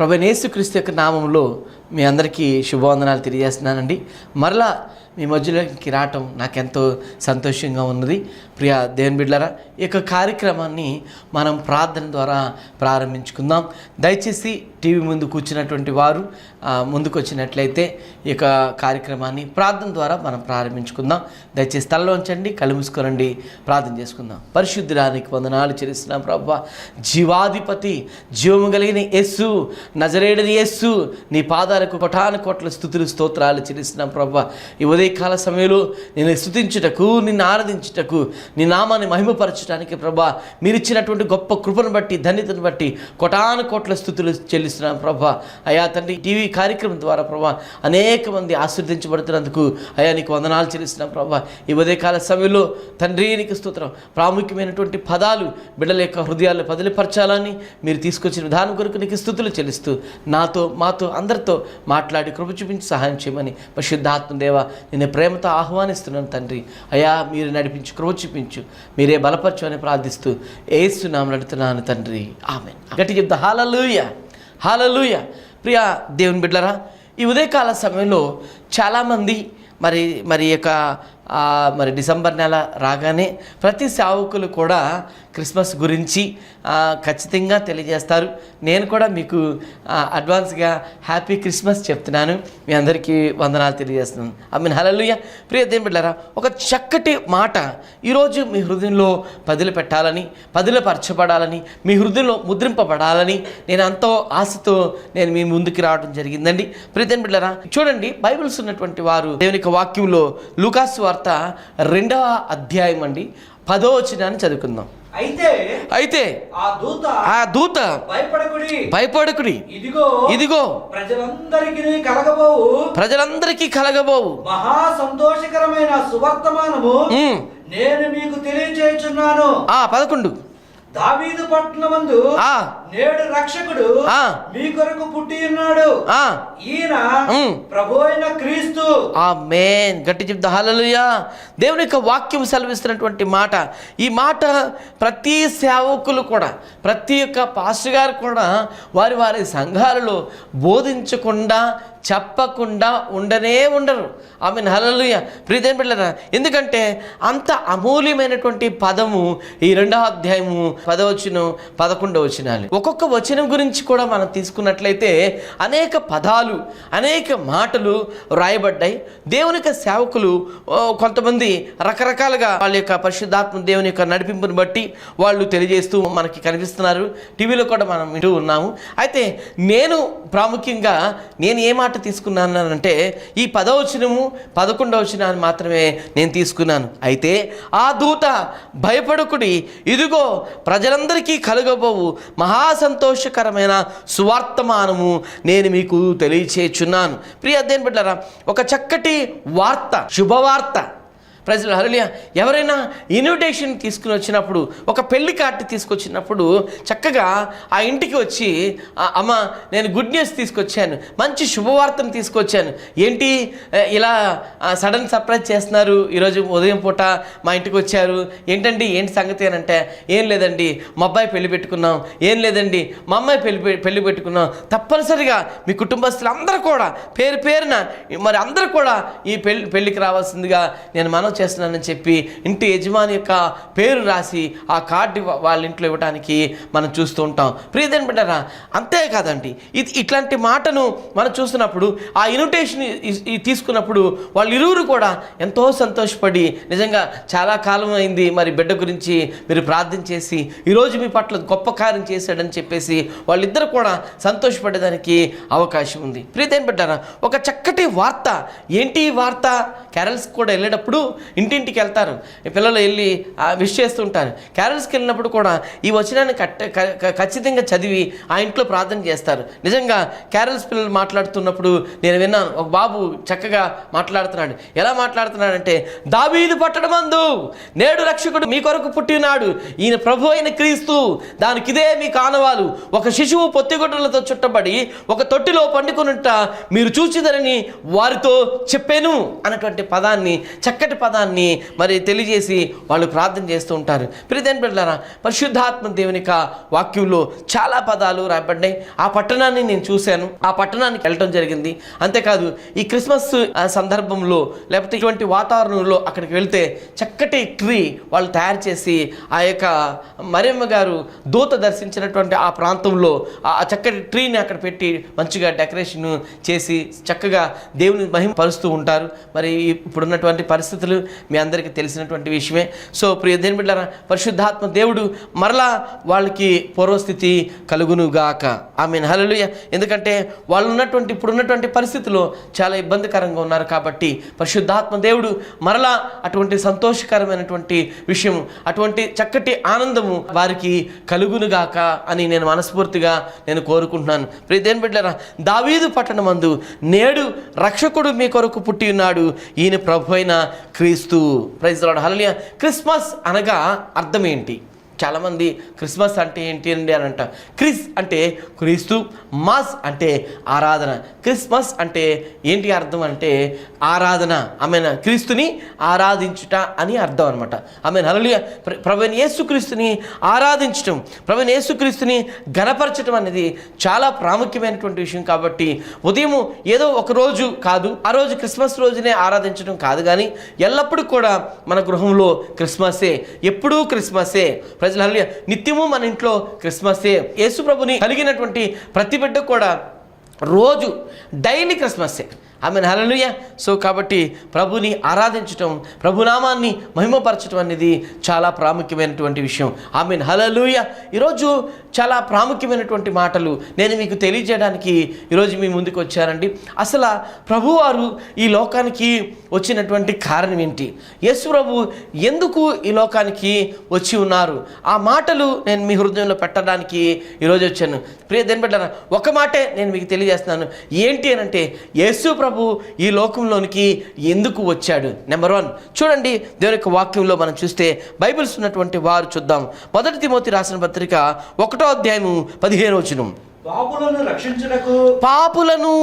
ప్రభువైన యేసుక్రీస్తు యొక్క నామంలో మీ అందరికీ శుభవందనాలు తెలియజేస్తున్నానండి. మరలా మీ మధ్యలోకి రావటం నాకెంతో సంతోషంగా ఉన్నది. ప్రియ దేవుని బిడ్డలారా, ఈ యొక్క కార్యక్రమాన్ని మనం ప్రార్థన ద్వారా ప్రారంభించుకుందాం. దయచేసి టీవీ ముందు కూర్చున్నటువంటి వారు ముందుకు వచ్చినట్లయితే ఈ యొక్క కార్యక్రమాన్ని ప్రార్థన ద్వారా మనం ప్రారంభించుకుందాం. దయచేసి తలలో ఉంచండి, కళ్ళు మూసుకోనండి, ప్రార్థన చేసుకుందాం. పరిశుద్ధుడానికి వందనాలు చెల్లిస్తున్నాం ప్రభువా. జీవాధిపతి, జీవము కలిగిన యేసు, నజరేయుడైన యేసు, నీ పాదాలకు కోటాను కోట్ల స్తుతులు స్తోత్రాలు చెల్లిస్తున్నాం ప్రభువా. ఈ ఉదయకాల సమయంలో నేను స్తుతించుటకు, నిన్ను ఆరాధించుటకు, నీ నామాన్ని మహిమపరచడానికి ప్రభువా మీరు ఇచ్చినటువంటి గొప్ప కృపను బట్టి, ధన్యతను బట్టి కోటాను కోట్ల స్తుతులు చెల్లిస్తున్నాం ప్రభువా. అయా తండ్రి, టీవీ కార్యక్రమం ద్వారా ప్రభువా అనేక మంది ఆశీర్వదించబడుతున్నందుకు అయా నీకు వందనాలు చెల్లిస్తున్నాం ప్రభువా. ఈ ఉదయకాల సమయంలో తండ్రి నీకు స్తోత్రం. ప్రాముఖ్యమైనటువంటి పదాలు బిడ్డల యొక్క హృదయాల్లో పదిలిపరచాలని మీరు తీసుకొచ్చిన విధానం కొరకు నీకు స్తుతులు చెల్లిస్తూ నాతో, మాతో, అందరితో మాట్లాడి కృప చూపించి సహాయం చేయమని పరిశుద్ధాత్మ దేవ నేను ప్రేమతో ఆహ్వానిస్తున్నాను తండ్రి. అయా మీరు నడిపించి కృప చూపించు, మీరే బలపరచమని ప్రార్థిస్తూ యేసు నామమున అడుగుతున్నాను తండ్రి, ఆమేన్. గట్టి చెప్తా హల్లెలూయా, హల్లెలూయా. ప్రియా దేవుని బిడ్డలారా, ఈ ఉదయకాల సమయంలో చాలామంది మరి యొక్క డిసెంబర్ నెల రాగానే ప్రతి సేవకులు కూడా క్రిస్మస్ గురించి ఖచ్చితంగా తెలియజేస్తారు. నేను కూడా మీకు అడ్వాన్స్గా హ్యాపీ క్రిస్మస్ చెప్తున్నాను. మీ అందరికీ వందనాలు తెలియజేస్తున్నాను. ఆమేన్, హల్లెలూయా. ప్రియ దేవుని బిడ్డలారా, ఒక చక్కటి మాట ఈరోజు మీ హృదయంలో పదిలపరచబడాలని, మీ హృదయంలో ముద్రింపబడాలని నేను ఎంతో ఆశతో నేను మీ ముందుకు రావడం జరిగిందండి. ప్రియ దేవుని బిడ్డలారా, చూడండి, బైబిల్స్ ఉన్నటువంటి వారు దేవుని యొక్క వాక్యంలో లూకాసు వార్త 2వ అధ్యాయం అండి 10వ వచనాన్ని చదువుకుందాం. అయితే ఆ దూత భయపడకుడి, ఇదిగో ప్రజలందరికీ కలగబోవు మహా సంతోషకరమైన సువర్తమానము నేను మీకు తెలియజేయుచున్నాను. 11 దావీదు పట్టణమందు నేడు రక్షకుడు మీ కొరకు పుట్టి ఉన్నాడు. ఈయన ప్రభువైన అయిన క్రీస్తు. ఆమేన్. గట్టి చెప్తా హల్లెలూయా. దేవుని యొక్క వాక్యం సెలవిస్తున్నటువంటి మాట, ఈ మాట ప్రతి సేవకులు కూడా, ప్రతి ఒక్క పాస్టర్ గారు కూడా వారి సంఘాలలో బోధించకుండా, చెప్పకుండా ఉండరు. ఆమేన్, హల్లెలూయా. ప్రియదేవుని బిడ్డలారా, ఎందుకంటే అంత అమూల్యమైనటువంటి పదము ఈ 2వ అధ్యాయము 10వ వచనం 11వ వచనాలు. ఒక్కొక్క వచనం గురించి కూడా మనం తీసుకున్నట్లయితే అనేక పదాలు, అనేక మాటలు రాయబడ్డాయి. దేవుని యొక్క సేవకులు కొంతమంది రకరకాలుగా వాళ్ళ యొక్క పరిశుద్ధాత్మ దేవుని యొక్క నడిపింపుని బట్టి వాళ్ళు తెలియజేస్తూ మనకి కనిపిస్తున్నారు. టీవీలో కూడా మనం వింటూ ఉన్నాము. అయితే నేను ప్రాముఖ్యంగా ఏ మాట తీసుకున్నానంటే ఈ 10వ వచనము 11వ వచనాన్ని మాత్రమే నేను తీసుకున్నాను. అయితే ఆ దూత భయపడకుడి, ఇదిగో ప్రజలందరికీ కలుగబోవు మహా సంతోషకరమైన సువార్తమానము నేను మీకు తెలియచేయుచున్నాను. ప్రియ దేవుని బిడ్డలారా, ఒక చక్కటి వార్త, శుభవార్త ప్రజలు. హల్లెలూయా. ఎవరైనా ఇన్విటేషన్ తీసుకుని వచ్చినప్పుడు, ఒక పెళ్లి కార్డు తీసుకొచ్చినప్పుడు చక్కగా ఆ ఇంటికి వచ్చి, అమ్మ నేను గుడ్ న్యూస్ తీసుకొచ్చాను, మంచి శుభవార్తను తీసుకొచ్చాను, ఏంటి ఇలా సడన్ సర్ప్రైజ్ చేస్తున్నారు, ఈరోజు ఉదయం పూట మా ఇంటికి వచ్చారు, ఏంటండి ఏంటి సంగతి అని అంటే, ఏం లేదండి మా అబ్బాయి పెళ్లి పెట్టుకున్నాం, ఏం లేదండి మా అమ్మాయి పెళ్లి పెట్టుకున్నాం, తప్పనిసరిగా మీ కుటుంబస్తులు అందరూ కూడా పేరున మరి అందరూ కూడా ఈ పెళ్లికి రావాల్సిందిగా నేను మనం చేస్తున్నానని చెప్పి ఇంటి యజమాని యొక్క పేరు రాసి ఆ కార్డు వాళ్ళ ఇంట్లో ఇవ్వడానికి మనం చూస్తూ ఉంటాం. ప్రియదేవుని బిడ్డలారా, అంతేకాదండి, ఇట్లాంటి మాటను మనం చూస్తున్నప్పుడు, ఆ ఇన్విటేషన్ తీసుకున్నప్పుడు వాళ్ళు ఇరువురు కూడా ఎంతో సంతోషపడి, నిజంగా చాలా కాలం అయింది మరి బిడ్డ గురించి మీరు ప్రార్థన చేసి ఈరోజు మీ పట్ల గొప్ప కార్యం చేశాడని చెప్పేసి వాళ్ళిద్దరు కూడా సంతోషపడేదానికి అవకాశం ఉంది. ప్రియదేవుని బిడ్డలారా, ఒక చక్కటి వార్త. ఏంటి ఈ వార్త? క్యారల్స్ కూడా వెళ్ళేటప్పుడు ఇంటింటికి వెళ్తారు, పిల్లలు వెళ్ళి విష్ చేస్తుంటారు. క్యారల్స్కి వెళ్ళినప్పుడు కూడా ఈ వచనాన్ని ఖచ్చితంగా చదివి ఆ ఇంట్లో ప్రార్థన చేస్తారు. నిజంగా క్యారల్స్ పిల్లలు మాట్లాడుతున్నప్పుడు నేను విన్నాను, ఒక బాబు చక్కగా మాట్లాడుతున్నాడు. ఎలా మాట్లాడుతున్నాడంటే, దావీదు పట్టణమందు నేడు రక్షకుడు మీ కొరకు పుట్టినాడు, ఈయన ప్రభు అయిన క్రీస్తు, దానికిదే మీ కానవాలు, ఒక శిశువు పొత్తిగుడ్డలతో చుట్టబడి ఒక తొట్టిలో పండుకొనుట మీరు చూచిదరని వారితో చెప్పాను అన్నటువంటి పదాన్ని, చక్కటి పదాన్ని ఆశీర్వాదాన్ని మరి తెలియజేసి వాళ్ళు ప్రార్థన చేస్తూ ఉంటారు. ప్రియదేని బిడ్డలారా, పరిశుద్ధాత్మ దేవుని యొక్క వాక్యంలో చాలా పదాలు రాయబడ్డాయి. ఆ పట్టణాన్ని నేను చూశాను, ఆ పట్టణానికి వెళ్ళటం జరిగింది. అంతేకాదు ఈ క్రిస్మస్ సందర్భంలో లేకపోతే ఇటువంటి వాతావరణంలో అక్కడికి వెళ్తే చక్కటి ట్రీ వాళ్ళు తయారు చేసి ఆ యొక్క మరియమ్మ గారు దూత దర్శించినటువంటి ఆ ప్రాంతంలో ఆ చక్కటి ట్రీని అక్కడ పెట్టి మంచిగా డెకరేషన్ చేసి చక్కగా దేవుని మహిమపరుస్తూ ఉంటారు. మరి ఇప్పుడున్నటువంటి పరిస్థితులు మీ అందరికీ తెలిసినటువంటి విషయమే. సో ప్రియ దేవుని బిడ్డలారా, పరిశుద్ధాత్మ దేవుడు మరలా వాళ్ళకి పూర్వస్థితి కలుగునుగాక. ఆమేన్, హల్లెలూయా. ఎందుకంటే వాళ్ళు ఇప్పుడున్నటువంటి పరిస్థితుల్లో చాలా ఇబ్బందికరంగా ఉన్నారు కాబట్టి పరిశుద్ధాత్మ దేవుడు మరలా అటువంటి సంతోషకరమైనటువంటి విషయం, అటువంటి చక్కటి ఆనందము వారికి కలుగునుగాక అని నేను మనస్ఫూర్తిగా కోరుకుంటున్నాను. ప్రియ దేవుని బిడ్డలారా, దావీదు పట్టణమందు నేడు రక్షకుడు మీ కొరకు పుట్టి ఉన్నాడు, ఈయన ప్రభు అయిన క్రీస్తు. Praise the Lord, hallelujah. Christmas అనగా అర్థం ఏంటి? చాలామంది క్రిస్మస్ అంటే ఏంటి అండి అని అంట. క్రిస్ అంటే క్రీస్తు, మాస్ అంటే ఆరాధన. క్రిస్మస్ అంటే ఏంటి అర్థం అంటే ఆరాధన. ఆమెన క్రీస్తుని ఆరాధించుట అని అర్థం అనమాట. ఆమెన్, హల్లెలూయా. ప్రభువైన యేసుక్రీస్తుని ఆరాధించటం, ప్రభువైన యేసుక్రీస్తుని ఘనపరచడం అనేది చాలా ప్రాముఖ్యమైనటువంటి విషయం. కాబట్టి ఉదయం ఏదో ఒక రోజు కాదు, ఆ రోజు క్రిస్మస్ రోజునే ఆరాధించడం కాదు, కానీ ఎల్లప్పుడూ కూడా మన గృహంలో క్రిస్మసే, ఎప్పుడూ క్రిస్మసే. హల్లెలూయా. నిత్యము మన ఇంట్లో క్రిస్మసే. యేసు ప్రభుని కలిగినటువంటి ప్రతి బిడ్డ కూడా రోజు డైలీ క్రిస్మసే. ఆమేన్, హల్లెలూయా. సో కాబట్టి ప్రభుని ఆరాధించటం, ప్రభునామాన్ని మహిమపరచడం అనేది చాలా ప్రాముఖ్యమైనటువంటి విషయం. ఆమేన్, హల్లెలూయా. ఈరోజు చాలా ప్రాముఖ్యమైనటువంటి మాటలు నేను మీకు తెలియజేయడానికి ఈరోజు మీ ముందుకు వచ్చానండి. అసలు ప్రభువారు ఈ లోకానికి వచ్చినటువంటి కారణం ఏంటి? యేసు ప్రభు ఎందుకు ఈ లోకానికి వచ్చి ఉన్నారు? ఆ మాటలు నేను మీ హృదయంలో పెట్టడానికి ఈరోజు వచ్చాను. ప్రియ దేవుని బిడ్డలారా, ఒక మాటే నేను మీకు తెలియజేస్తున్నాను. ఏంటి అని అంటే యేసు ప్రభు ఈ లోకంలోనికి ఎందుకు వచ్చాడు? నెంబర్ 1 చూడండి, దేవుని యొక్క వాక్యంలో మనం చూస్తే బైబిల్స్ ఉన్నటువంటి వారు చూద్దాం. 1 తిమోతి రాసిన పత్రిక 1వ అధ్యాయము 15వ వచనం. పాపులను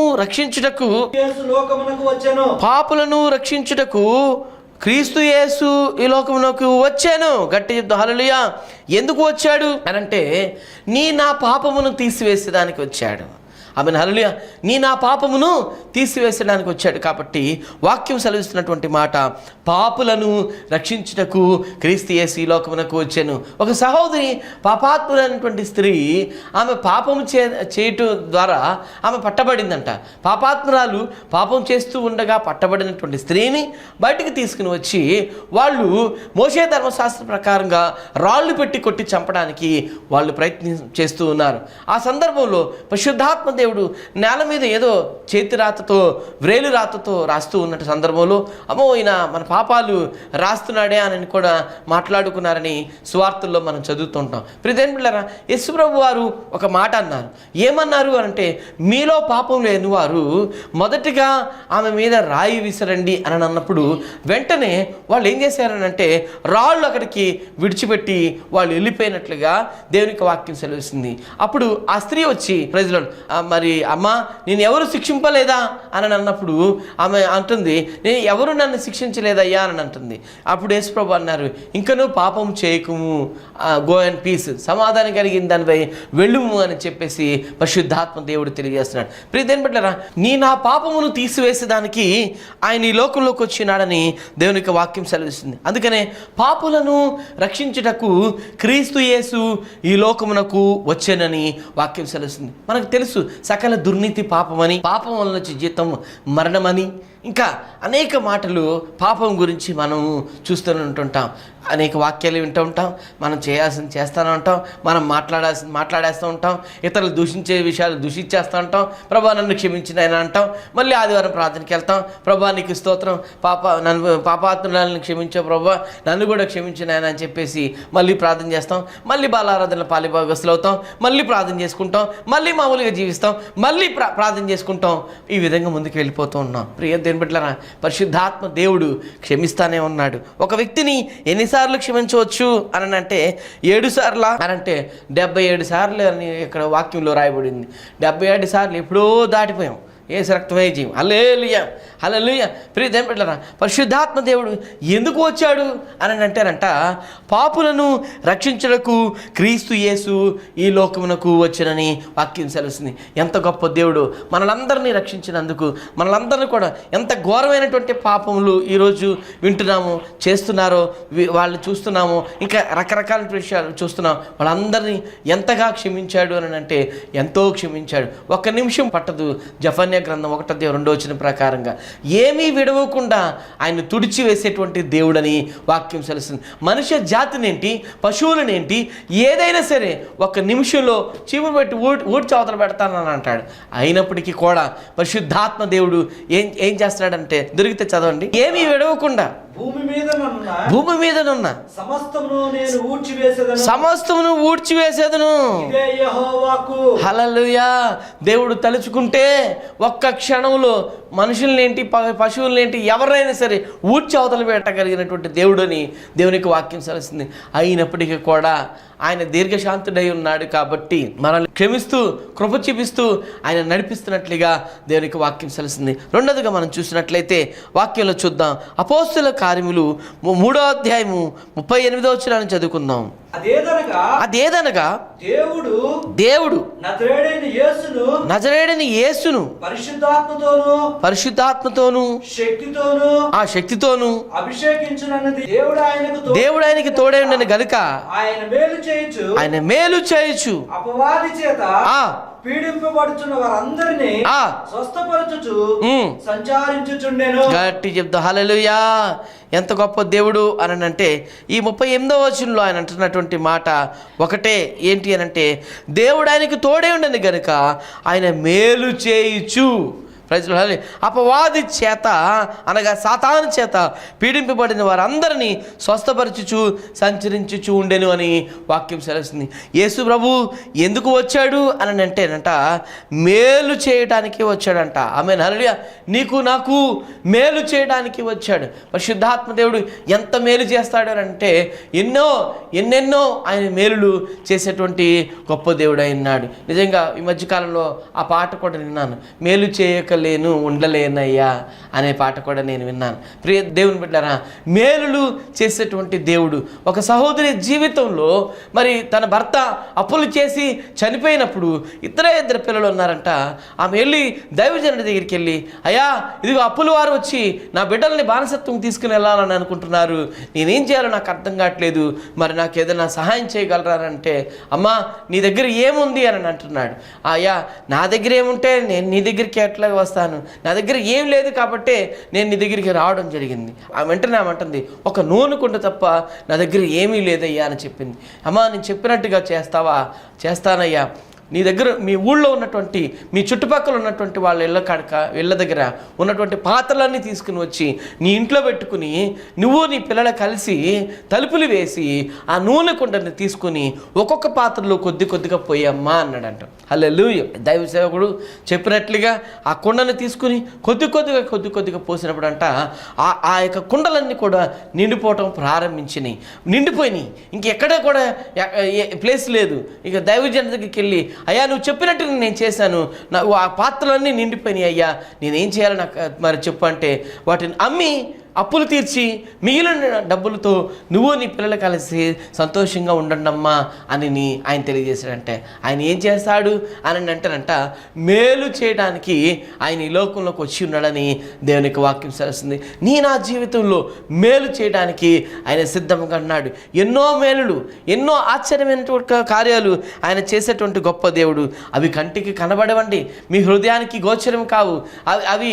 రక్షించుటకు క్రీస్తు యేసు ఈ లోకమునకు వచ్చాను. గట్టి చెప్తాం, హల్లెలూయా. ఎందుకు వచ్చాడు అనంటే నా పాపమును తీసివేసేదానికి వచ్చాడు. ఆమేన్, హల్లెలూయా. నా పాపమును తీసివేసడానికి వచ్చాడు. కాబట్టి వాక్యం సెలవిస్తున్నటువంటి మాట, పాపులను రక్షించుటకు క్రీస్తు యేసు ఈ లోకమునకు వచ్చాను. ఒక సహోదరి, పాపాత్ములైనటువంటి స్త్రీ, ఆమె పాపము చేయటం ద్వారా ఆమె పట్టబడిందంట. పాపాత్మురాలు పాపం చేస్తూ ఉండగా పట్టబడినటువంటి స్త్రీని బయటికి తీసుకుని వచ్చి వాళ్ళు మోషే ధర్మశాస్త్ర ప్రకారంగా రాళ్ళు పెట్టి కొట్టి చంపడానికి వాళ్ళు ప్రయత్నం చేస్తూ ఉన్నారు. ఆ సందర్భంలో పరిశుద్ధాత్మ దేవుడు నేల మీద ఏదో చేతి రాతతో, వ్రేలు రాతతో రాస్తూ ఉన్న సందర్భంలో అమ్మో ఈయన మన పాపాలు రాస్తున్నాడే అని కూడా మాట్లాడుకున్నారని సువార్తల్లో మనం చదువుతుంటాం. ప్రియదేని బిడ్డలారా, యేసు ప్రభు వారు ఒక మాట అన్నారు. ఏమన్నారు అంటే, మీలో పాపం లేని వారు మొదటిగా ఆమె మీద రాయి విసరండి అని అన్నప్పుడు వెంటనే వాళ్ళు ఏం చేశారనంటే రాళ్ళు అక్కడికి విడిచిపెట్టి వాళ్ళు వెళ్ళిపోయినట్లుగా దేవునికి వాక్యం సెలవిస్తుంది. అప్పుడు ఆ స్త్రీ వచ్చి ప్రజలు మరి అమ్మా నేను ఎవరు శిక్షింపలేదా అని అన్నప్పుడు ఆమె అంటుంది, నేను ఎవరు నన్ను శిక్షించలేదయ్యా అని అంటుంది. అప్పుడు యేసుప్రభు అన్నారు, ఇంకనూ పాపం చేయకుము, గో అండ్ పీస్, సమాధానం కలిగిన దానిపై వెళ్ళుము అని చెప్పేసి పరిశుద్ధాత్మ దేవుడు తెలియజేస్తున్నాడు. ప్రియదేని బిడ్డలారా, నా పాపమును తీసివేసేదానికి ఆయన ఈ లోకంలోకి వచ్చినాడని దేవుని యొక్క వాక్యం సెలవిస్తుంది. అందుకనే పాపులను రక్షించుటకు క్రీస్తు యేసు ఈ లోకమునకు వచ్చానని వాక్యం సెలవిస్తుంది. మనకు తెలుసు సకల దుర్నీతి పాపమని, పాపం వలన వచ్చే జీతం మరణమని, ఇంకా అనేక మాటలు పాపం గురించి మనం చూస్తూనే ఉంటుంటాం. అనేక వాక్యాలు వింటూ ఉంటాం, మనం చేయాల్సింది చేస్తూనే ఉంటాం, మనం మాట్లాడేస్తూ ఉంటాం, ఇతరులు దూషించే విషయాలు దూషించేస్తూ ఉంటాం. ప్రభా నన్ను క్షమించిన ఆయన అంటాం. మళ్ళీ ఆదివారం ప్రార్థనకి వెళ్తాం, ప్రభా నీకు స్తోత్రం, పాపాత్ములను క్షమించే ప్రభా, నన్ను కూడా క్షమించిన ఆయన అని చెప్పేసి మళ్ళీ ప్రార్థన చేస్తాం. మళ్ళీ బాలారాధనలో పాలిభాగస్తులు అవుతాం, మళ్ళీ ప్రార్థన చేసుకుంటాం, మళ్ళీ మామూలుగా జీవిస్తాం, మళ్ళీ ప్రార్థన చేసుకుంటాం. ఈ విధంగా ముందుకు వెళ్ళిపోతూ ఉన్నాం. ప్రియ దేవుని బిడ్డలారా, పరిశుద్ధాత్మ దేవుడు క్షమిస్తానే ఉన్నాడు. ఒక వ్యక్తిని ఎన్నిసార్లు క్షమించవచ్చు అని అంటే 7 సార్లు అని అంటే 77 సార్లు అని ఇక్కడ వాక్యంలో రాయబడింది. 77 సార్లు ఎప్పుడో దాటిపోయాం. యేసు రక్తమే జయం. హల్లెలూయా, హల్లెలూయా. ప్రియ దేవుని బిడ్డలారా, పరిశుద్ధాత్మ దేవుడు ఎందుకు వచ్చాడు అని అంటారంట, పాపులను రక్షించుటకు క్రీస్తు యేసు ఈ లోకమునకు వచ్చానని వాక్యం సెలవుస్తుంది. ఎంత గొప్ప దేవుడు మనలందరినీ రక్షించినందుకు. మనలందరినీ కూడా ఎంత ఘోరమైనటువంటి పాపములు ఈరోజు వింటున్నాము, చేస్తున్నారో వాళ్ళు చూస్తున్నాము, ఇంకా రకరకాల విషయాలు చూస్తున్నాం. వాళ్ళందరినీ ఎంతగా క్షమించాడు అని అంటే ఎంతో క్షమించాడు. ఒక్క నిమిషం పట్టదు. జఫన్యా గ్రంథం 1:2 ప్రకారంగా ఏమీ విడవకుండా ఆయన తుడిచి వేసేటువంటి దేవుడని వాక్యం సెలవుస్తుంది. మనుష్య జాతినేంటి, పశువులనేంటి, ఏదైనా సరే ఒక్క నిమిషంలో చీపురు పెట్టి ఊడ్చి అవతల పెడతానని అంటాడు. అయినప్పటికీ కూడా పరిశుద్ధాత్మ దేవుడు ఏం చేస్తున్నాడంటే, దొరికితే చదవండి, ఏమీ విడవకుండా భూమి మీదనున్న సమస్తమును ఊడ్చివేసేదను. హల్లెలూయా. దేవుడు తలుచుకుంటే ఒక్క క్షణంలో మనుషులనేంటి, పశువులనేంటి, ఎవరైనా సరే ఊడ్చి అవతల పెట్టగలిగినటువంటి దేవుడని దేవునికి వాక్యం సెలవుస్తుంది. అయినప్పటికీ కూడా ఆయన దీర్ఘశాంతుడై ఉన్నాడు కాబట్టి మనల్ని క్షమిస్తూ కృప చూపిస్తూ ఆయన నడిపిస్తున్నట్లుగా దేవునికి వాక్యం సెలవుస్తుంది. రెండోదిగా మనం చూసినట్లయితే వాక్యంలో చూద్దాం. అపోస్తుల కార్యములు 3వ అధ్యాయము 38వ వచనాన్ని చదువుకుందాం. అదేదనగా దేవుడు నజరేయుడైన యేసును పరిశుద్ధాత్మతోను ఆ శక్తితోను దేవుడు ఆయనకి తోడై ఉండని గనుక ఆయన మేలు చేయొచ్చు అపవాది చేత పీడింపబడుచున్న వారందరినీ స్వస్థపరచుచు సంచారించుచుండెను. గట్టి చెప్తా హల్లెలూయా. ఎంత గొప్ప దేవుడు అని అంటే ఈ 38వ వచనంలో ఆయన అంటున్నటువంటి మాట ఒకటే, ఏంటి అని అంటే, దేవుడు ఆయనకి తోడే ఉండని గనుక ఆయన మేలు చేయుచు. అపవాది చేత అనగా సాతాను చేత పీడింపబడిన వారందరినీ స్వస్థపరచుచు సంచరించుచు ఉండెను అని వాక్యం సెలవుస్తుంది. యేసు ప్రభు ఎందుకు వచ్చాడు అని అంటేనంట, మేలు చేయడానికి వచ్చాడంట. ఆమేన్, హల్లెలూయా. నీకు నాకు మేలు చేయడానికి వచ్చాడు. పరిశుద్ధాత్మ దేవుడు ఎంత మేలు చేస్తాడు అని అంటే ఎన్నెన్నో ఆయన మేలులు చేసేటువంటి గొప్ప దేవుడు అయినాడు. నిజంగా ఈ మధ్యకాలంలో ఆ పాట కూడా విన్నాను, మేలు చేయక ఉండలేనయ్యా అనే పాట కూడా నేను విన్నాను. ప్రియ దేవుని బిడ్డలారా, మేలులు చేసేటువంటి దేవుడు. ఒక సహోదరి జీవితంలో మరి తన భర్త అప్పులు చేసి చనిపోయినప్పుడు ఇద్దరు పిల్లలు ఉన్నారంట. ఆమె వెళ్ళి దైవజనుడి దగ్గరికి వెళ్ళి, అయ్యా ఇదిగో అప్పుల వారు వచ్చి నా బిడ్డల్ని బానిసత్వం తీసుకుని వెళ్ళాలని అనుకుంటున్నారు, నేనేం చేయాలో నాకు అర్థం కావట్లేదు, మరి నాకు ఏదైనా సహాయం చేయగలరానంటే, అమ్మా నీ దగ్గర ఏముంది అని అంటున్నాడు. అయ్యా నా దగ్గర ఏముంటే నేను నీ దగ్గరికి ఎట్లా వస్తాను, నా దగ్గర ఏం లేదు కాబట్టి నేను నీ దగ్గరికి రావడం జరిగింది. ఆ వెంటనే ఆమె ఒక నూనె కుండ తప్ప నా దగ్గర ఏమీ లేదయ్యా అని చెప్పింది. అమ్మా నేను చెప్పినట్టుగా చేస్తావా? చేస్తానయ్యా. నీ దగ్గర మీ ఊళ్ళో ఉన్నటువంటి మీ చుట్టుపక్కల ఉన్నటువంటి వాళ్ళ ఇళ్ళ దగ్గర ఉన్నటువంటి పాత్రలన్నీ తీసుకుని వచ్చి నీ ఇంట్లో పెట్టుకుని నువ్వు నీ పిల్లలు కలిసి తలుపులు వేసి ఆ నూనె కుండని తీసుకుని ఒక్కొక్క పాత్రలో కొద్దిగా పోయమ్మా అన్నాడంట. హల్లెలూయా. దైవ సేవకుడు చెప్పినట్లుగా ఆ కుండని తీసుకుని కొద్దిగా పోసినప్పుడు అంట ఆ యొక్క కుండలన్నీ కూడా నిండిపోవటం ప్రారంభించినాయి, నిండిపోయినాయి. ఇంకెక్కడ కూడా ప్లేస్ లేదు. ఇక దైవజన దగ్గరికి వెళ్ళి, అయ్యా నువ్వు చెప్పినట్టు నేను చేశాను, ఆ పాత్రలన్నీ నిండిపోయినాయి అయ్యా, నేనేం చేయాలో నాకు మరి చెప్పు అంటే, వాటిని అమ్మి అప్పులు తీర్చి మిగిలిన డబ్బులతో నువ్వు నీ పిల్లలు కలిసి సంతోషంగా ఉండండమ్మా అని ఆయన తెలియజేశాడంటే, ఆయన ఏం చేస్తాడు అని అంటారంట, మేలు చేయడానికి ఆయన ఈ లోకంలోకి వచ్చి ఉన్నాడని దేవునికి వాక్యం సెలవుస్తుంది. నా జీవితంలో మేలు చేయడానికి ఆయన సిద్ధంగా ఉన్నాడు. ఎన్నో మేలులు, ఎన్నో ఆశ్చర్యమైనటువంటి కార్యాలు ఆయన చేసేటువంటి గొప్ప దేవుడు. అవి కంటికి కనబడవండి, మీ హృదయానికి గోచరం కావు, అవి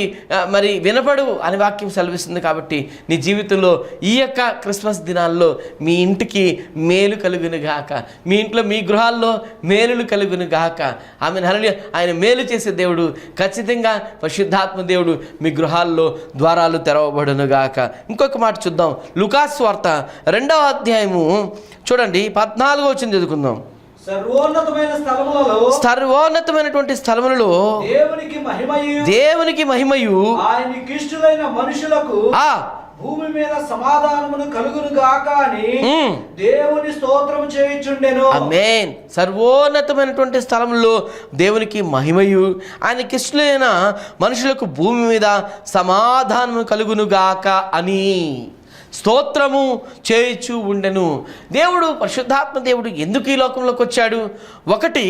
మరి వినపడవు అని వాక్యం సెలవిస్తుంది. కాబట్టి నీ జీవితంలో ఈ యొక్క క్రిస్మస్ దినాల్లో మీ ఇంటికి మేలు కలుగును గాక, మీ ఇంట్లో మీ గృహాల్లో మేలులు కలుగును గాక. ఆమెన్, హల్లెలూయా. ఆయన మేలు చేసే దేవుడు. ఖచ్చితంగా పరిశుద్ధాత్మ దేవుడు మీ గృహాల్లో ద్వారాలు తెరవబడును గాక. ఇంకొక మాట చూద్దాం. లూకాసు వార్త 2వ అధ్యాయము చూడండి 14వ వచనం చదువుకుందాం. సర్వోన్నతమైనటువంటి స్థలములలో దేవునికి మహిమయు భూమి మీద సమాధానమును కలుగును గాక అని దేవుని స్తోత్రము చేయుచుండెను. ఆమేన్. సర్వోన్నతమైనటువంటి స్థలంలో దేవునికి మహిమయు ఆయనకి ఇష్టమైన మనుషులకు భూమి మీద సమాధానము కలుగును గాక అని స్తోత్రము చేయుచు ఉండెను. దేవుడు, పరిశుద్ధాత్మ దేవుడు ఎందుకు ఈ లోకంలోకి వచ్చాడు? ఒకటి,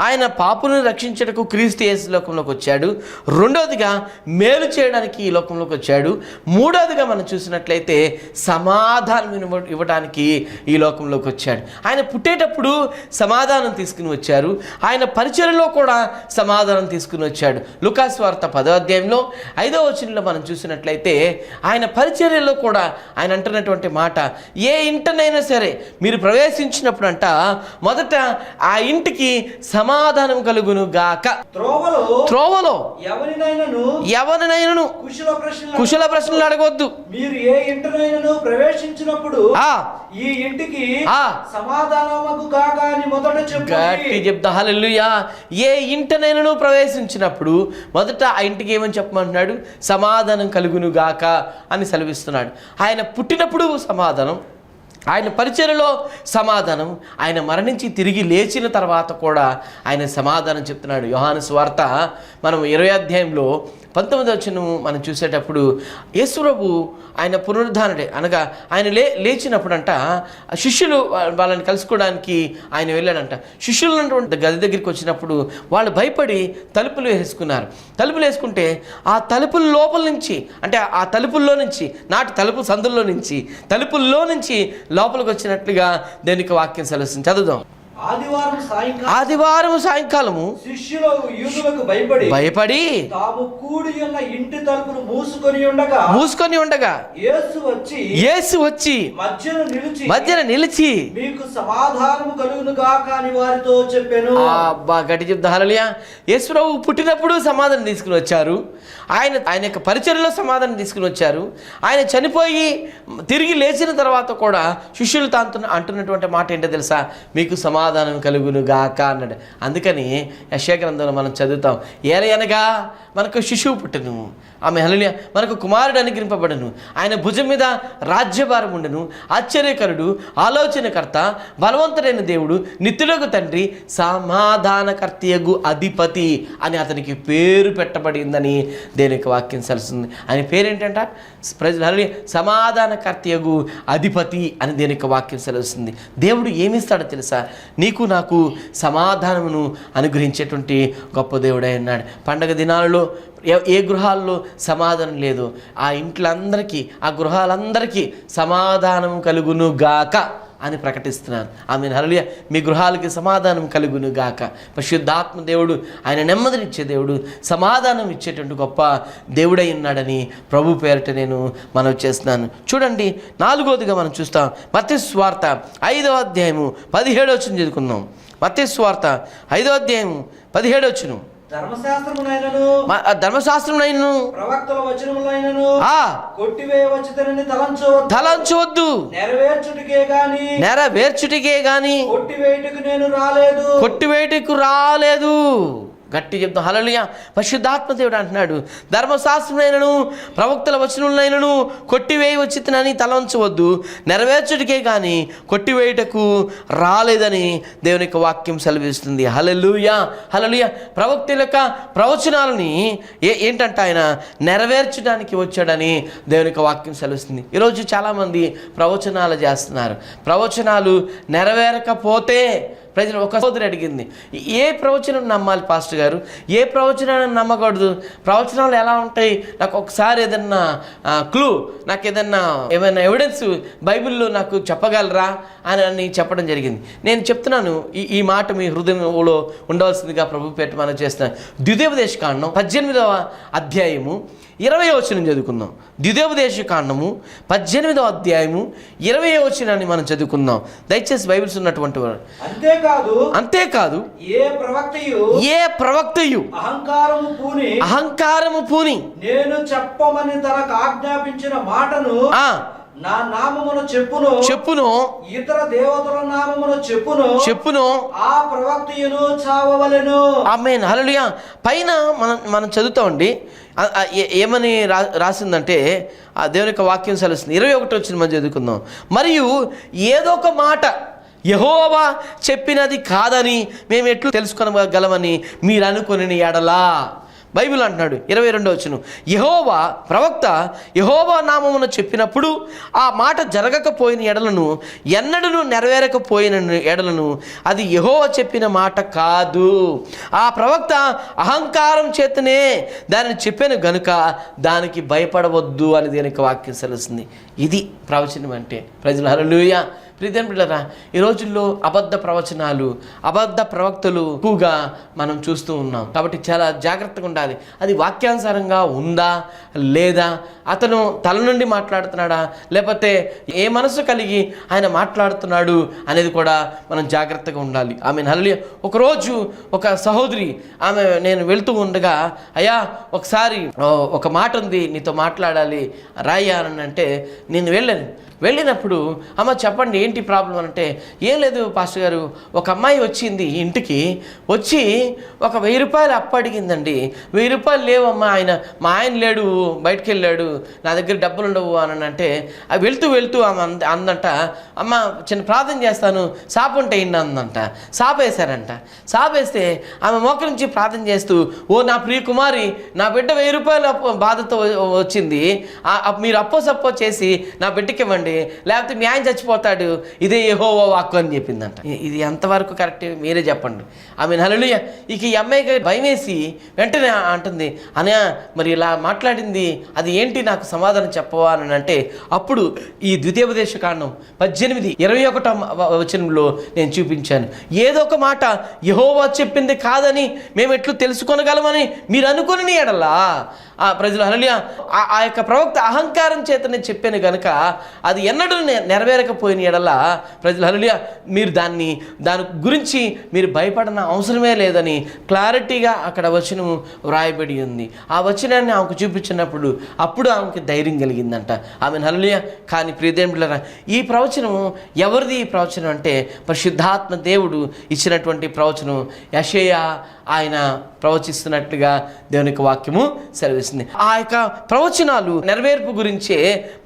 ఆయన పాపులను రక్షించడానికి క్రీస్తు యేసు లోకంలోకి వచ్చాడు. రెండవదిగా మేలు చేయడానికి ఈ లోకంలోకి వచ్చాడు. మూడవదిగా మనం చూసినట్లయితే సమాధానం ఇవ్వడానికి ఈ లోకంలోకి వచ్చాడు. ఆయన పుట్టేటప్పుడు సమాధానం తీసుకుని వచ్చారు. ఆయన పరిచర్యలో కూడా సమాధానం తీసుకుని వచ్చాడు. లూకాసు వార్త 10వ అధ్యాయంలో 5వ వచనంలో మనం చూసినట్లయితే ఆయన పరిచర్యలో కూడా ఆయన అంటున్నటువంటి మాట, ఏ ఇంటనైనా సరే మీరు ప్రవేశించినప్పుడు అంట మొదట ఆ ఇంటికి సమాధానం కలుగును గాక. త్రోవలో ఎవరినైనాను కుశల ప్రశ్నలు అడగవద్దు. మీరు ఏ ఇంటనైనాను ప్రవేశించినప్పుడు ఈ ఇంటికి సమాధానము గాక అని మొదట చెప్తా. హల్లెలూయా. ఏ ఇంటనైనాను ప్రవేశించినప్పుడు మొదట ఆ ఇంటికి ఏమని చెప్పమంటున్నాడు? సమాధానం కలుగును గాక అని సెలవిస్తున్నాడు. ఆయన పుట్టినప్పుడు సమాధానం, ఆయన పరిచర్యలో సమాధానం, ఆయన మరణించి తిరిగి లేచిన తర్వాత కూడా ఆయన సమాధానం చెప్తున్నాడు. యోహాను సువార్త మనం 20వ అధ్యాయంలో 19వ వచనం మనం చూసేటప్పుడు యేసు ప్రభు ఆయన పునరుద్ధానుడే అనగా ఆయన లేచినప్పుడంట శిష్యులు వాళ్ళని కలుసుకోవడానికి ఆయన వెళ్ళాడంట. శిష్యులు ఉన్నటువంటి గది దగ్గరికి వచ్చినప్పుడు వాళ్ళు భయపడి తలుపులు వేసుకున్నారు. తలుపులు వేసుకుంటే ఆ తలుపుల లోపల నుంచి, అంటే ఆ తలుపుల్లో నుంచి, నాటి తలుపు సందుల్లో నుంచి, తలుపుల్లో నుంచి లోపలికి వచ్చినట్లుగా దేవునికి వాక్యం సెలవుస్తుంది. చదువుదాం. ఆదివారం సాయంకాలము శిష్యులు యూదులకు భయపడి తాము కూడి ఉన్న ఇంటి తలుపులు మూసుకొని ఉండగా యేసు వచ్చి మధ్యన నిలిచి మీకు సమాధానము కలుగును గాక అని వారితో చెప్పెను. గట్టి చెప్తా. హల్లెలూయా. యేసు ప్రభు పుట్టినప్పుడు సమాధానం తీసుకుని వచ్చారు. ఆయన యొక్క పరిచర్యలో సమాధానం తీసుకుని వచ్చారు. ఆయన చనిపోయి తిరిగి లేచిన తర్వాత కూడా శిష్యులు అంటున్నటువంటి మాట ఏంటో తెలుసా? మీకు సమాధానం కలుగును గాక అన్నాడు. అందుకని యెషయా గ్రంథంలో మనం చదువుతాం, ఏలయనగా మనకు శిశువు పుట్టెను, ఆమె హల్లెలూయా మనకు కుమారుడు అనుగ్రహింపబడను, ఆయన భుజం మీద రాజ్యభారం ఉండెను, ఆశ్చర్యకరుడు, ఆలోచనకర్త, బలవంతుడైన దేవుడు, నిత్యుడగు తండ్రి, సమాధానకర్తయగు అధిపతి అని అతనికి పేరు పెట్టబడిందని దేవునికి వాక్యం సెలవుస్తుంది. ఆయన పేరేంటంట? ప్రజలు హల్లెలూయా సమాధానకర్తయగు అధిపతి అని దేవునికి వాక్యం సెలవుస్తుంది. దేవుడు ఏమిస్తాడో తెలుసా? నీకు నాకు సమాధానమును అనుగ్రహించేటువంటి గొప్ప దేవుడై ఉన్నాడు. పండగ దినాలలో ఏ గృహాల్లో సమాధానం లేదు, ఆ ఇంట్లందరికీ, ఆ గృహాలందరికీ సమాధానం కలుగును గాక అని ప్రకటిస్తున్నాను. ఆమేన్. హల్లెలూయా. మీ గృహాలకి సమాధానం కలుగును గాక. పరిశుద్ధాత్మ దేవుడు ఆయన నెమ్మదినిచ్చే దేవుడు, సమాధానం ఇచ్చేటువంటి గొప్ప దేవుడై ఉన్నాడని ప్రభు పేరిట నేను మనవి చేస్తున్నాను. చూడండి, 4వదిగా మనం చూస్తాం. మత్తయి సువార్త 5వ అధ్యాయము 17వ వచనం చదువుకుందాం. మత్తయి సువార్త 5వ అధ్యాయము 17వ వచనం. ధర్మశాస్త్రమునైనను ప్రవక్తల వచనములైనను కొట్టివేయవచ్చునని తలంచవద్దు. నెరవేర్చుటకే గాని కొట్టివేయటకు రాలేదు. గట్టి చెప్తాం. హల్లెలూయా. పరిశుద్ధాత్మ దేవుడు అంటున్నాడు, ధర్మశాస్త్రమునైనను ప్రవక్తల వచనములైనను కొట్టివేయవచ్చునని తలంచవద్దు, నెరవేర్చుటకే కానీ కొట్టివేయటకు రాలేదని దేవుని యొక్క వాక్యం సెలవిస్తుంది. హల్లెలూయా. హల్లెలూయా. ప్రవక్తల యొక్క ప్రవచనాలని ఏంటంటే ఆయన నెరవేర్చడానికి వచ్చాడని దేవుని యొక్క వాక్యం సెలవిస్తుంది. ఈరోజు చాలామంది ప్రవచనాలు చేస్తున్నారు. ప్రవచనాలు నెరవేరకపోతే ప్రజలు ఒక సోదరి అడిగింది, ఏ ప్రవచనం నమ్మాలి పాస్టర్ గారు, ఏ ప్రవచనాన్ని నమ్మకూడదు, ప్రవచనాలు ఎలా ఉంటాయి, నాకు ఒకసారి ఏదన్నా క్లూ, నాకు ఏమైనా ఎవిడెన్స్ బైబిల్లో నాకు చెప్పగలరా అని చెప్పడం జరిగింది. నేను చెప్తున్నాను, ఈ మాట మీ హృదయంలో ఉండవలసిందిగా ప్రభు పేట మనం చేస్తున్నాను. ద్వితీయోపదేశ కాండం 18వ అధ్యాయము 20వ వచనం చదువుకుందాం. ద్వితీయోపదేశ కాండము 18వ అధ్యాయము 20వ వచనాన్ని మనం చదువుకుందాం. దయచేసి బైబిల్స్ ఉన్నటువంటి వారు. అంతేకాదు ఏ ప్రవక్తయు అహంకారము పూని నేను చెప్పమని తనకు ఆజ్ఞాపించిన మాటను నా నామమును చెప్పును ఇతర దేవతల నామమును చెప్పును ఆ ప్రవక్తయును చావవలెను. ఆమేన్, హల్లెలూయా. పైన మనం చదువుతామండి, ఏమని రాసిందంటే ఆ దేవుని యొక్క వాక్యం సెలవుస్తుంది. 21 వచ్చిన మనం చదువుకుందాం. మరియు ఏదో ఒక మాట యెహోవా చెప్పినది కాదని మేము ఎట్లు తెలుసుకోగలమని మీరు అనుకుని ఎడలా. బైబిల్ అంటున్నాడు 22 వచనం, యెహోవా ప్రవక్త యెహోవా నామమున చెప్పినప్పుడు ఆ మాట జరగకపోయిన ఎడలను ఎన్నడూ నెరవేరకపోయిన ఎడలను అది యెహోవా చెప్పిన మాట కాదు. ఆ ప్రవక్త అహంకారం చేతనే దానిని చెప్పాను గనుక దానికి భయపడవద్దు అని దీనికి వాక్యం సెలవుస్తుంది. ఇది ప్రవచనం అంటే. ప్రజలు హల్లెలూయా. ప్రియమైన బిడ్డలారా, ఈ రోజుల్లో అబద్ధ ప్రవచనాలు, అబద్ధ ప్రవక్తలు ఎక్కువగా మనం చూస్తూ ఉన్నాం. కాబట్టి చాలా జాగ్రత్తగా ఉండాలి. అది వాక్యానుసారంగా ఉందా లేదా, అతను తల నుండి మాట్లాడుతున్నాడా లేకపోతే ఏ మనసు కలిగి ఆయన మాట్లాడుతున్నాడు అనేది కూడా మనం జాగ్రత్తగా ఉండాలి. ఆమె హల్లెలూయా. ఒకరోజు ఒక సహోదరి ఆమె నేను వెళ్తూ ఉండగా, అయ్యా ఒకసారి ఒక మాట ఉంది నీతో మాట్లాడాలి రాయ్యా అని అంటే నేను వెళ్ళినప్పుడు అమ్మ చెప్పండి ఏంటి ప్రాబ్లం అంటే, ఏం లేదు పాస్టర్ గారు, ఒక అమ్మాయి వచ్చింది ఇంటికి వచ్చి ఒక 1000 రూపాయలు అప్పు అడిగిందండి. 1000 రూపాయలు లేవమ్మా, మా ఆయన లేడు, బయటికి వెళ్ళాడు, నా దగ్గర డబ్బులు ఉండవు అని అంటే, వెళ్తూ ఆమె అందంట, అమ్మ చిన్న ప్రార్థన చేస్తాను సాపు ఉంటే అందంట. సాపేశారంట. సాపేస్తే ఆమె మోకరించి ప్రార్థన చేస్తూ, ఓ నా ప్రియ కుమారి, నా బిడ్డ 1000 రూపాయలు బాధతో వచ్చింది, మీరు అప్పో చేసి నా బిడ్డకి ఇవ్వండి, లేకపోతే మీ ఆయన చచ్చిపోతాడు, ఇదే యెహోవా వాక్కు అని చెప్పిందంట. ఇది ఎంతవరకు కరెక్ట్ మీరే చెప్పండి. Amen hallelujah. ఇక ఈ అమ్మాయికి భయం వేసి వెంటనే అంటుంది, అనే మరి ఇలా మాట్లాడింది అది ఏంటి, నాకు సమాధానం చెప్పవా అని అంటే, అప్పుడు ఈ ద్వితీయోపదేశకాండం 18:21 వచనంలో నేను చూపించాను. ఏదో ఒక మాట యెహోవా చెప్పింది కాదని మేము ఎట్లు తెలుసుకొనగలమని మీరు అనుకుని ఎడలా. ప్రజలు హల్లెలూయా. ఆ యొక్క ప్రవక్త అహంకారం చేత నేను చెప్పాను కనుక అది ఎన్నడూ నెరవేరకపోయిన ఎడలా ప్రజలు హల్లెలూయా, మీరు దాని గురించి మీరు భయపడన అవసరమే లేదని క్లారిటీగా అక్కడ వచనము వ్రాయబడి ఉంది. ఆ వచనాన్ని ఆమెకు చూపించినప్పుడు అప్పుడు ఆమెకు ధైర్యం కలిగిందంట. ఆమె హల్లెలూయా. కానీ ప్రియదేవుని బిడ్డలారా, ఈ ప్రవచనం ఎవరిది? ఈ ప్రవచనం అంటే పరిశుద్ధాత్మ దేవుడు ఇచ్చినటువంటి ప్రవచనం. యెషయా ఆయన ప్రవచిస్తున్నట్లుగా దేవుని యొక్క వాక్యము సెలవిస్తుంది. ఆ యొక్క ప్రవచనాలు నెరవేర్పు గురించే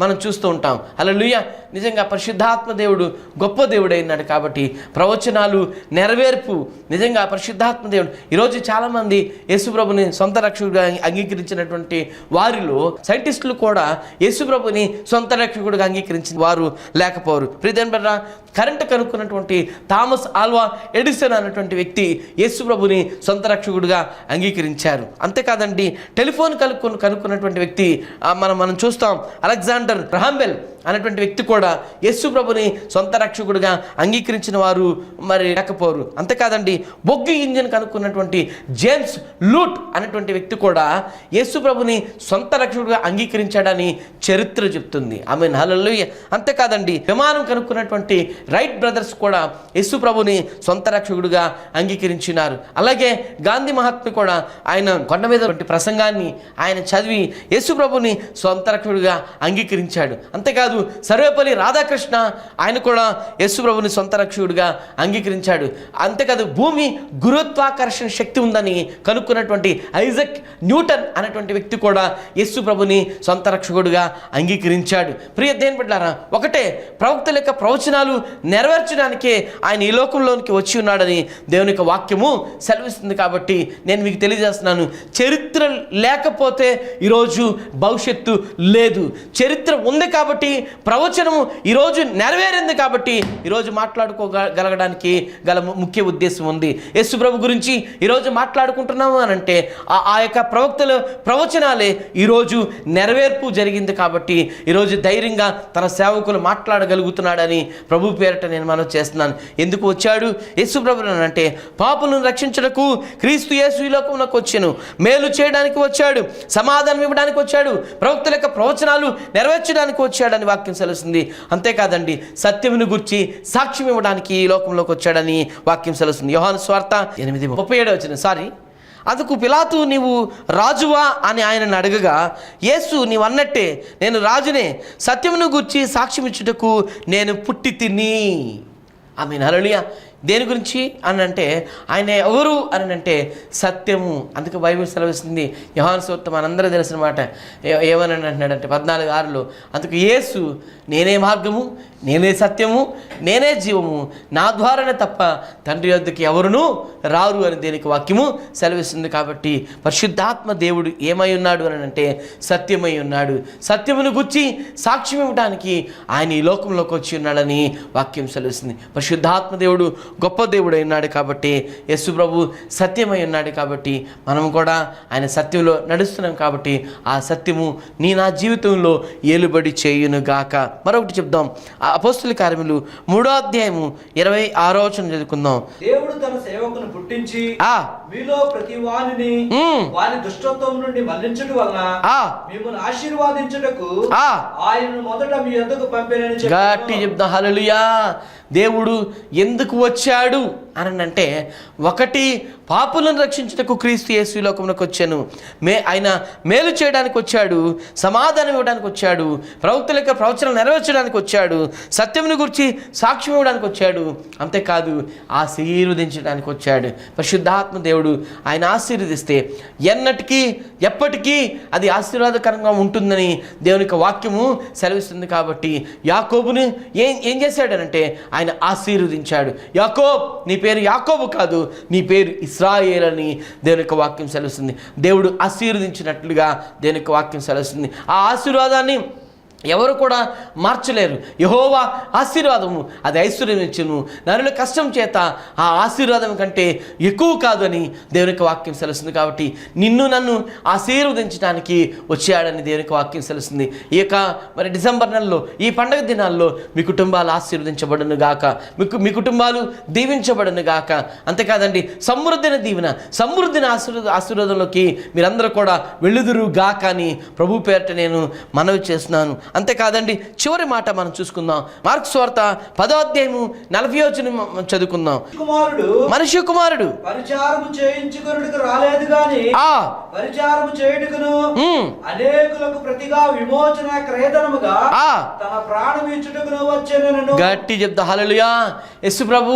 మనం చూస్తూ ఉంటాం. హల్లెలూయా. నిజంగా పరిశుద్ధాత్మ దేవుడు గొప్ప దేవుడు అయినాడు కాబట్టి ప్రవచనాలు నెరవేర్పు నిజంగా పరిశుద్ధాత్మ దేవుడు. ఈరోజు చాలామంది యేసుప్రభుని సొంత రక్షకుడిగా అంగీకరించినటువంటి వారిలో సైంటిస్టులు కూడా యేసుప్రభుని సొంత రక్షకుడిగా అంగీకరించిన వారు లేకపోరు. ప్రియదేవుని బిడ్డలారా, కరెంటు కనుక్కున్నటువంటి థామస్ ఆల్వా ఎడిసన్ అన్నటువంటి వ్యక్తి యేసుప్రభుని సొంత రక్షకుడిగా అంగీకరించారు. అంతేకాదండి, టెలిఫోన్ కనుక్కున్నటువంటి వ్యక్తి మనం చూస్తాం. అలెగ్జాండర్ గ్రహాం బెల్ అనేటువంటి వ్యక్తి కూడా యేసు ప్రభుని సొంత రక్షకుడిగా అంగీకరించిన వారు మరి లేకపోరు. అంతేకాదండి, బొగ్గు ఇంజిన్ కనుక్కున్నటువంటి జేమ్స్ లూట్ అనేటువంటి వ్యక్తి కూడా యేసు ప్రభుని సొంత రక్షకుడిగా అంగీకరించాడని చరిత్ర చెప్తుంది. ఆమేన్, హల్లెలూయా. అంతేకాదండి, విమానం కనుక్కున్నటువంటి రైట్ బ్రదర్స్ కూడా యేసు ప్రభుని సొంత రక్షకుడిగా అంగీకరించినారు. అలాగే గాంధీ మహాత్మ కూడా ఆయన కొండ మీద ప్రసంగాన్ని ఆయన చదివి యేసు ప్రభుని సొంత రక్షకుడిగా అంగీకరించాడు. అంతేకాదు, సర్వేపల్లి రాధాకృష్ణ ఆయన కూడా యేసు ప్రభుని సొంత రక్షకుడిగా అంగీకరించాడు. అంతేకాదు, భూమి గురుత్వాకర్షణ శక్తి ఉందని కనుక్కున్నటువంటి ఐజక్ న్యూటన్ అనేటువంటి వ్యక్తి కూడా యేసు ప్రభుని సొంత రక్షకుడిగా అంగీకరించాడు. ప్రియ దేవుని బిడ్డలారా, ఒకటే, ప్రవక్తల యొక్క ప్రవచనాలు నెరవేర్చడానికే ఆయన ఈ లోకంలోనికి వచ్చి ఉన్నాడని దేవుని యొక్క వాక్యము సెలవిస్తుంది. కాబట్టి నేను మీకు తెలియజేస్తున్నాను, చరిత్ర లేకపోతే ఈరోజు భవిష్యత్తు లేదు. చరిత్ర ఉంది కాబట్టి ప్రవచనము ఈరోజు నెరవేరింది కాబట్టి ఈరోజు మాట్లాడుకోగలగడానికి గల ముఖ్య ఉద్దేశం ఉంది. యేసు ప్రభు గురించి ఈరోజు మాట్లాడుకుంటున్నాము అని అంటే ఆ యొక్క ప్రవక్తల ప్రవచనాలే ఈరోజు నెరవేర్పు జరిగింది కాబట్టి ఈరోజు ధైర్యంగా తన సేవకులు మాట్లాడగలుగుతున్నాడని ప్రభు పేరట నేను మనం చేస్తున్నాను. ఎందుకు వచ్చాడు యేసు ప్రభు అంటే? పాపులను రక్షించడానికి క్రీస్తు యేసు ఈ లోకమునకు వచ్చెను, మేలు చేయడానికి వచ్చాడు, సమాధానం ఇవ్వడానికి వచ్చాడు, ప్రవక్తల యొక్క ప్రవచనాలు నెరవేర్చడానికి వచ్చాడని వాక్యం సెలవుస్తుంది. అంతేకాదండి, సత్యమును గురించి సాక్ష్యం ఇవ్వడానికి ఈ లోకంలోకి వచ్చాడని వాక్యం సెలవుస్తుంది. యోహాను సువార్త 8:37 వచ్చింది. అందుకు పిలాతు నీవు రాజువా అని ఆయనను అడగగా యేసు నీవు అన్నట్టే నేను రాజునే, సత్యమును గూర్చి సాక్ష్యం ఇచ్చుటకు నేను పుట్టి తిని. ఆమేన్, హల్లెలూయా. దేని గురించి అని అంటే ఆయన ఎవరు అని అంటే సత్యము. అందుకే బైబిల్ సెలవిస్తుంది, యోహాను సువార్త మనందరూ తెలిసిన మాట. ఏమని అంటున్నాడంటే 14:6 అందుకు యేసు నేనే మార్గము, నేనే సత్యము, నేనే జీవము, నా ద్వారానే తప్ప తండ్రి యొద్దకు ఎవరునూ రారు అని దేనికి వాక్యము సెలవిస్తుంది. కాబట్టి పరిశుద్ధాత్మ దేవుడు ఏమై ఉన్నాడు అని అంటే సత్యమై ఉన్నాడు. సత్యమును గుర్చి సాక్ష్యం ఇవ్వడానికి ఆయన ఈ లోకంలోకి వచ్చి ఉన్నాడని వాక్యం సెలవిస్తుంది. పరిశుద్ధాత్మ దేవుడు గొప్ప దేవుడు అయినాడు కాబట్టి, యేసు ప్రభు సత్యమై ఉన్నాడు కాబట్టి మనం కూడా ఆయన సత్యంలో నడుస్తున్నాం కాబట్టి ఆ సత్యము నా జీవితంలో ఏలుబడి చేయునుగాక. మరొకటి చెప్దాం, అపోస్తుల కార్యములు 3:26 చదువుకుందాం. దేవుడు తన సేవకుని పుట్టించి మీలో ప్రతి వానిని వాని దుష్టత్వం నుండి మళ్లించుట వలన మిమ్మల్ని ఆశీర్వాదించుటకు ఆయనను మొదట మీ యొద్దకు పంపినని చెప్పాడు. గట్టి చెప్దాం, హల్లెలూయా. దేవుడు ఎందుకు వచ్చాడు అని అంటే, ఒకటి పాపులను రక్షించుటకు క్రీస్తు యేసు ఈ లోకంలోకి వచ్చాను. ఆయన మేలు చేయడానికి వచ్చాడు, సమాధానం ఇవ్వడానికి వచ్చాడు, ప్రవక్తల యొక్క ప్రవచనాలు నెరవేర్చడానికి వచ్చాడు, సత్యమును గురించి సాక్ష్యం ఇవ్వడానికి వచ్చాడు. అంతేకాదు ఆశీర్వదించడానికి వచ్చాడు. పరిశుద్ధాత్మ దేవుడు ఆయన ఆశీర్వదిస్తే ఎన్నటికీ ఎప్పటికీ అది ఆశీర్వాదకరంగా ఉంటుందని దేవుని యొక్క వాక్యము సెలవిస్తుంది. కాబట్టి యాకోబుని ఏం చేశాడనంటే ఆయన ఆశీర్వదించాడు. యాకోబ్ నీ పేరు యాకోబు కాదు, నీ పేరు ఇశ్రాయేల్ అని దేవుని యొక్క వాక్యం సెలవుస్తుంది. దేవుడు ఆశీర్వదించినట్లుగా దేవుని యొక్క వాక్యం సెలవుస్తుంది. ఆ ఆశీర్వాదాన్ని ఎవరు కూడా మార్చలేరు. యెహోవా ఆశీర్వాదము అది ఐశ్వర్యం ఇచ్చును, నరుల కష్టం చేత ఆ ఆశీర్వాదం కంటే ఎక్కువ కాదు అని దేవునికి వాక్యం సెలవుస్తుంది. కాబట్టి నిన్ను నన్ను ఆశీర్వదించడానికి వచ్చాడని దేవునికి వాక్యం సెలవుస్తుంది. ఈ యొక్క మరి డిసెంబర్ నెలలో ఈ పండుగ దినాల్లో మీ కుటుంబాలు ఆశీర్వదించబడును గాక, మీ కుటుంబాలు దీవించబడును గాక. అంతేకాదండి, సమృద్ధిని దీవెన, సమృద్ధిని ఆశీర్వాదంలోకి మీరందరూ కూడా వెళ్ళుదురు గాక అని ప్రభు పేరిట నేను మనవి చేస్తున్నాను. అంతేకాదండి, చివరి మాట మనం చూసుకుందాం. మార్కు సువార్త 10:40 చదువుకుందాం. మనిషి కుమారుడు పరిచారము చేయించుకొనుటకు రాలేదు గాని పరిచారము చేయుటకును అనేకులకు ప్రతిగా విమోచన క్రయధనముగా తన ప్రాణం ఇచ్చుటకును వచ్చెనను. గట్టి చెప్తా, హల్లెలూయా. యేసు ప్రభు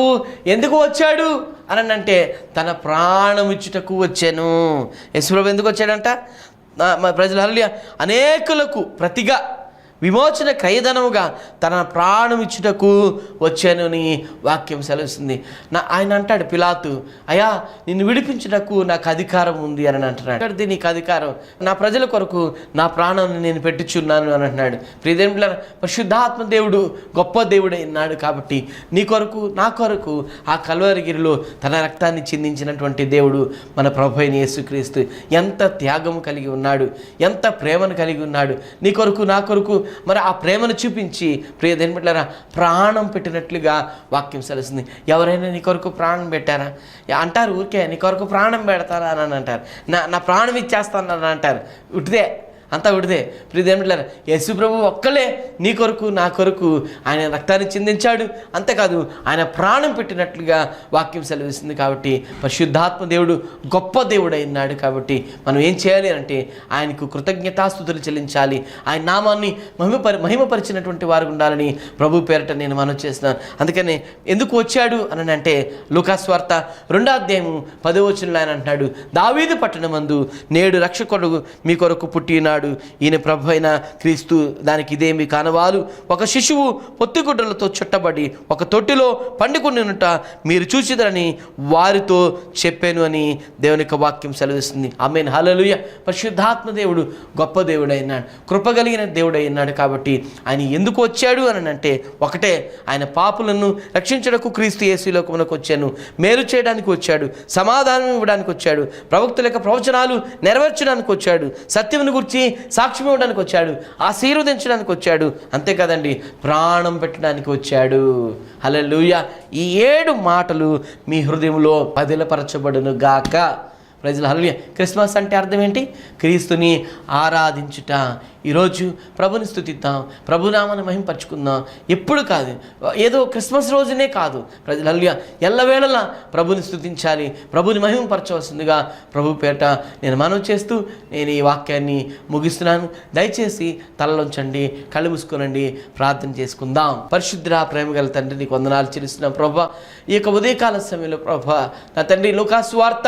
ఎందుకు వచ్చాడు అని అంటే తన ప్రాణం ఇచ్చుటకు వచ్చాను. యేసు ప్రభు ఎందుకు వచ్చాడంట? ప్రజలు హల్లెలూయా, అనేకులకు ప్రతిగా విమోచన క్రయధనముగా తన ప్రాణం ఇచ్చుటకు వచ్చాను అని వాక్యం సెలవుస్తుంది. ఆయన అంటాడు పిలాతు, అయ్యా నిన్ను విడిపించుటకు నాకు అధికారం ఉంది అని అంటున్నాడు. నీకు అధికారం, నా ప్రజల కొరకు నా ప్రాణాన్ని నేను పెట్టుచున్నాను అని అంటున్నాడు. ప్రియదేవులారా, పరిశుద్ధాత్మ దేవుడు గొప్ప దేవుడై ఉన్నాడు కాబట్టి నీ కొరకు నా కొరకు ఆ కల్వరిగిరిలో తన రక్తాన్ని చిందించినటువంటి దేవుడు మన ప్రభు అయిన యేసుక్రీస్తు ఎంత త్యాగము కలిగి ఉన్నాడు, ఎంత ప్రేమను కలిగి ఉన్నాడు. నీ కొరకు నా కొరకు మరి ఆ ప్రేమను చూపించి ప్రియదేవులారా ప్రాణం పెట్టినట్లుగా వాక్యం సెలవుస్తుంది. ఎవరైనా నీ కొరకు ప్రాణం పెట్టారా అంటారు, ఊరికే నీ కొరకు ప్రాణం పెడతారా అని అంటారు, నా ప్రాణం ఇచ్చేస్తాను అని అంటారు. ఉటిదే, అంతా ఉడిదే. ప్రియదేవులారా, యేసు ప్రభు ఒక్కలే నీ కొరకు నా కొరకు ఆయన రక్తాన్ని చిందించాడు. అంతేకాదు ఆయన ప్రాణం పెట్టినట్లుగా వాక్యం సెలవిస్తుంది. కాబట్టి పరిశుద్ధాత్మ దేవుడు గొప్ప దేవుడు అయినాడు. కాబట్టి మనం ఏం చేయాలి అంటే ఆయనకు కృతజ్ఞతాస్తుతులు చెల్లించాలి. ఆయన నామాన్ని మహిమపరిచినటువంటి వారు ఉండాలని ప్రభు పేరట నేను మనవి చేస్తున్నాను. అందుకని ఎందుకు వచ్చాడు అని అంటే లూకా సువార్త 2:10 ఆయన అంటున్నాడు, దావీదు పట్టణమందు నేడు రక్షకుడు మీ కొరకు పుట్టినాడు, ఈయన ప్రభు అయిన క్రీస్తు. దానికి ఇదే మీ కానవాలు, ఒక శిశువు పొత్తిగుడ్డలతో చుట్టబడి ఒక తొట్టిలో పండుకొనుట మీరు చూచిదరని వారితో చెప్పాను అని దేవుని యొక్క వాక్యం సెలవిస్తుంది. ఆమేన్, హల్లెలూయా. పరిశుద్ధాత్మ దేవుడు గొప్ప దేవుడు అయినాడు, కృపగలిగిన దేవుడు అయినాడు. కాబట్టి ఆయన ఎందుకు వచ్చాడు అని అంటే ఒకటే, ఆయన పాపులను రక్షించడానికి క్రీస్తు యేసు లోకమునకు వచ్చాను, మేలు చేయడానికి వచ్చాడు, సమాధానం ఇవ్వడానికి వచ్చాడు, ప్రవక్తల యొక్క ప్రవచనాలు నెరవేర్చడానికి వచ్చాడు, సత్యమును గురించి సాక్ష్యం ఇవ్వడానికి వచ్చాడు, ఆశీర్వదించడానికి వచ్చాడు. అంతే కదండి, ప్రాణం పెట్టడానికి వచ్చాడు. హల్లెలూయా. ఈ 7 మాటలు మీ హృదయంలో పదిలపరచబడును గాక. ప్రజలు హల్లెలూయా. క్రిస్మస్ అంటే అర్థం ఏంటి? క్రీస్తుని ఆరాధించుట. ఈరోజు ప్రభుని స్తుతిద్దాం, ప్రభునామాన్ని మహింపరచుకుందాం. ఎప్పుడు కాదు, ఏదో క్రిస్మస్ రోజునే కాదు, ప్రజలు ఎల్లవేళలా ప్రభుని స్తుతించాలి, ప్రభుని మహింపరచవలసిందిగా ప్రభు పేట నేను మనవి చేస్తూ నేను ఈ వాక్యాన్ని ముగిస్తున్నాను. దయచేసి తలలోంచండి, కళ్ళు మూసుకోనండి, ప్రార్థన చేసుకుందాం. పరిశుద్ధ ప్రేమ గల తండ్రి, నీకు వందనాలు చెల్లిస్తున్నాం ప్రభా. ఈ యొక్క ఉదయకాల సమయంలో ప్రభా నా తండ్రి, లూకాసు వార్త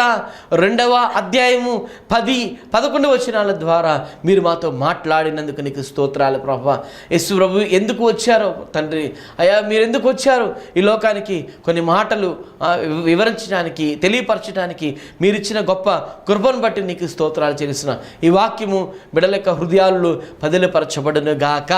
2వ అధ్యాయము 10-11 వచనాల ద్వారా మీరు మాతో మాట్లాడినందుకు నీకు స్తోత్రాలు ప్రభా. యేసు ప్రభు ఎందుకు వచ్చారో తండ్రి, అయ్యా మీరు ఎందుకు వచ్చారు ఈ లోకానికి, కొన్ని మాటలు వివరించడానికి, తెలియపరచడానికి మీరు ఇచ్చిన గొప్ప కృపను బట్టి నీకు స్తోత్రాలు చెల్లిస్తున్నా. ఈ వాక్యము బిడ్డల యొక్క హృదయాల్లో పదిలపరచబడును గాక.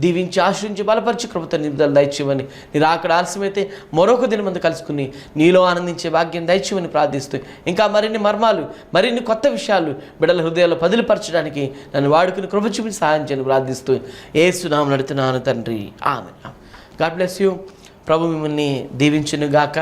దీవించి ఆశ్రయించి బలపరిచి కృపతో నిలుదల దయచేయమని, మీరు అక్కడ ఆలస్యమైతే మరొక దినం మంది కలుసుకుని నీలో ఆనందించే భాగ్యం దయచేయమని ప్రార్థిస్తూ, ఇంకా మరిన్ని మర్మాలు, మరిన్ని కొత్త విషయాలు బిడ్డల హృదయాల్లో పదిలపరచడానికి నన్ను వాడుకుని కృప చూపించి సహాయం చేయని ప్రార్థిస్తూ యేసు నామమున నడుతున్నాను తండ్రి, ఆమేన్. God bless you. ప్రభు మిమ్మల్ని దీవించును గాక.